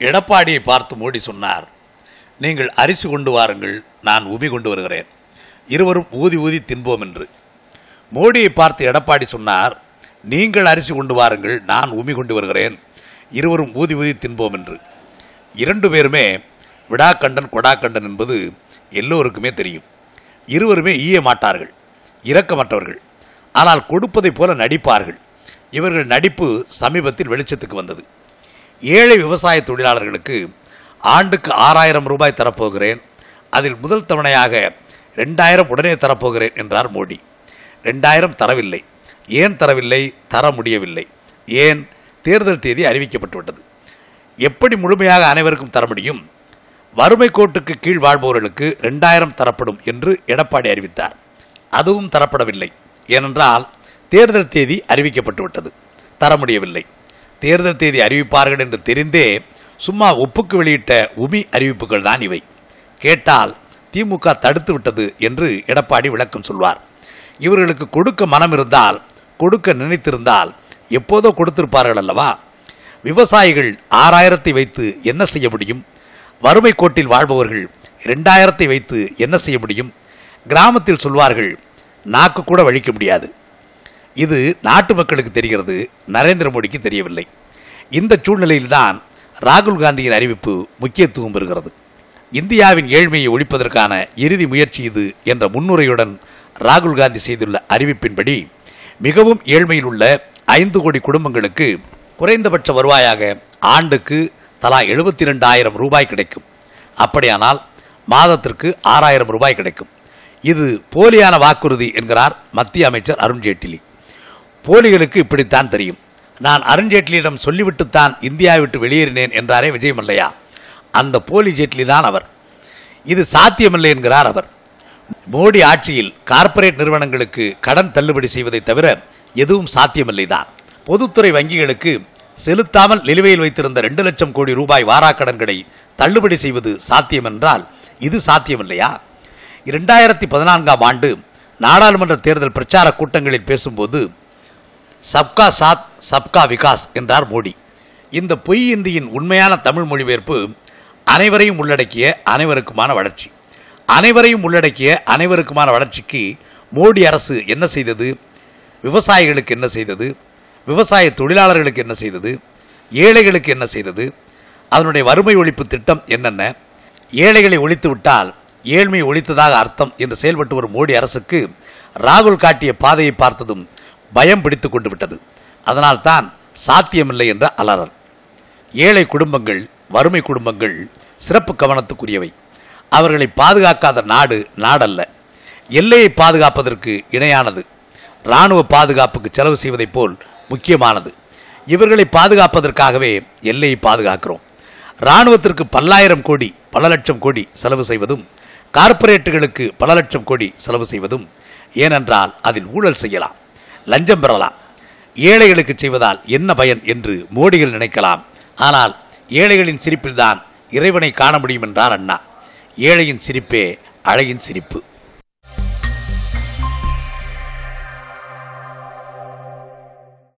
எடப்பாடியை பார்த்து மோடி சொன்னார், நீங்கள் அரிசி கொண்டு வாருங்கள், நான் உமி கொண்டு வருகிறேன், இருவரும் ஊதி ஊதி தின்போம் என்று. மோடியை பார்த்து எடப்பாடி சொன்னார், நீங்கள் அரிசி கொண்டு வாருங்கள், நான் உமி கொண்டு வருகிறேன், இருவரும் ஊதி ஊதி தின்போம் என்று. இரண்டு பேருமே விடாக்கண்டன் கொடாக்கண்டன் என்பது எல்லோருக்குமே தெரியும். இருவருமே ஈய மாட்டார்கள், இரக்கமற்றவர்கள். ஆனால் கொடுப்பதைப் போல நடிப்பார்கள். இவர்கள் நடிப்பு சமீபத்தில் வெளிச்சத்துக்கு வந்தது. ஏழை விவசாய தொழிலாளர்களுக்கு ஆண்டுக்கு 6000 ரூபாய் தரப்போகிறேன், அதில் முதல் தவணையாக 2000 உடனே தரப்போகிறேன் என்றார் மோடி. 2000 தரவில்லை. ஏன் தரவில்லை? தர முடியவில்லை. ஏன்? தேர்தல் தேதி அறிவிக்கப்பட்டுவிட்டது. எப்படி முழுமையாக அனைவருக்கும் தர முடியும்? வறுமை கோட்டுக்கு கீழ் வாழ்பவர்களுக்கு 2000 தரப்படும் என்று எடப்பாடி அறிவித்தார். அதுவும் தரப்படவில்லை. ஏனென்றால் தேர்தல் தேதி அறிவிக்கப்பட்டுவிட்டது. தர முடியவில்லை. தேர்தல் தேதி அறிவிப்பார்கள் என்று தெரிந்தே சும்மா ஒப்புக்கு வெளியிட்ட உமி அறிவிப்புகள் தான் இவை. கேட்டால் திமுக தடுத்து விட்டது என்று எடப்பாடி விளக்கம் சொல்வார். இவர்களுக்கு கொடுக்க மனம் இருந்தால், கொடுக்க நினைத்திருந்தால் எப்போதோ கொடுத்திருப்பார்கள் அல்லவா? விவசாயிகள் 6000 வைத்து என்ன செய்ய முடியும்? வறுமை கோட்டில் வாழ்பவர்கள் 2000 வைத்து என்ன செய்ய முடியும்? கிராமத்தில் சொல்வார்கள், நாக்கு கூட வழிக்க முடியாது. இது நாட்டு மக்களுக்கு தெரிகிறது, நரேந்திர மோடிக்கு தெரியவில்லை. இந்த சூழ்நிலையில்தான் ராகுல் காந்தியின் அறிவிப்பு முக்கியத்துவம் பெறுகிறது. இந்தியாவின் ஏழ்மையை ஒழிப்பதற்கான இறுதி முயற்சி இது என்ற முன்னுரையுடன் ராகுல் காந்தி செய்துள்ள அறிவிப்பின்படி மிகவும் ஏழ்மையில் உள்ள 5 கோடி குடும்பங்களுக்கு குறைந்தபட்ச வருவாயாக ஆண்டுக்கு தலா 72,000 ரூபாய் கிடைக்கும். அப்படியானால் மாதத்திற்கு 6000 ரூபாய் கிடைக்கும். இது போலியான வாக்குறுதி என்கிறார் மத்திய அமைச்சர் அருண்ஜேட்லி. போலிகளுக்கு இப்படித்தான் தெரியும். நான் அருண்ஜேட்லியிடம் சொல்லிவிட்டுத்தான் இந்தியாவை விட்டு வெளியேறினேன் என்றாரே விஜய் மல்லையா, அந்த போலி ஜேட்லி தான் அவர். இது சாத்தியமில்லை என்கிறார் அவர். மோடி ஆட்சியில் கார்ப்பரேட் நிறுவனங்களுக்கு கடன் தள்ளுபடி செய்வதை தவிர எதுவும் சாத்தியமில்லை தான். பொதுத்துறை வங்கிகளுக்கு செலுத்தாமல் நிலுவையில் வைத்திருந்த 2 லட்சம் கோடி ரூபாய் வாராக்கடன்களை தள்ளுபடி செய்வது சாத்தியம் என்றால் இது சாத்தியமில்லையா? 2014ஆம் ஆண்டு நாடாளுமன்ற தேர்தல் பிரச்சார கூட்டங்களில் பேசும்போது சப்கா சாத் சப்கா விகாஸ் என்றார் மோடி. இந்த பொய் இந்தியின் உண்மையான தமிழ் மொழிபெயர்ப்பு அனைவரையும் உள்ளடக்கிய அனைவருக்குமான வளர்ச்சி. அனைவரையும் உள்ளடக்கிய அனைவருக்குமான வளர்ச்சிக்கு மோடி அரசு என்ன செய்தது? விவசாயிகளுக்கு என்ன செய்தது? விவசாய தொழிலாளர்களுக்கு என்ன செய்தது? ஏழைகளுக்கு என்ன செய்தது? அதனுடைய வறுமை ஒழிப்பு திட்டம் என்னென்ன? ஏழைகளை ஒழித்து விட்டால் ஏழ்மையை ஒழித்ததாக அர்த்தம் என்று செயல்பட்டு வரும் மோடி அரசுக்கு ராகுல் காட்டிய பாதையை பார்த்ததும் பயம் பிடித்து கொண்டு விட்டது. அதனால்தான் சாத்தியமில்லை என்ற அலறல். ஏழை குடும்பங்கள், வறுமை குடும்பங்கள் சிறப்பு கவனத்துக்குரியவை. அவர்களை பாதுகாக்காத நாடு நாடல்ல. எல்லையை பாதுகாப்பதற்கு இணையானது. இராணுவ பாதுகாப்புக்கு செலவு செய்வதைப் போல் முக்கியமானது. இவர்களை பாதுகாப்பதற்காகவே எல்லையை பாதுகாக்கிறோம். இராணுவத்திற்கு பல்லாயிரம் கோடி, பல லட்சம் கோடி செலவு செய்வதும், கார்ப்பரேட்டுகளுக்கு பல லட்சம் கோடி செலவு செய்வதும். ஏனென்றால் அதில் ஊழல் செய்யலாம், லஞ்சம் பெறலாம். ஏழைகளுக்கு செய்வதால் என்ன பயன் என்று மோடிகள் நினைக்கலாம். ஆனால் ஏழைகளின் சிரிப்பில்தான் இறைவனை காண முடியும் என்றார் அண்ணா. ஏழையின் சிரிப்பே அழகின் சிரிப்பு.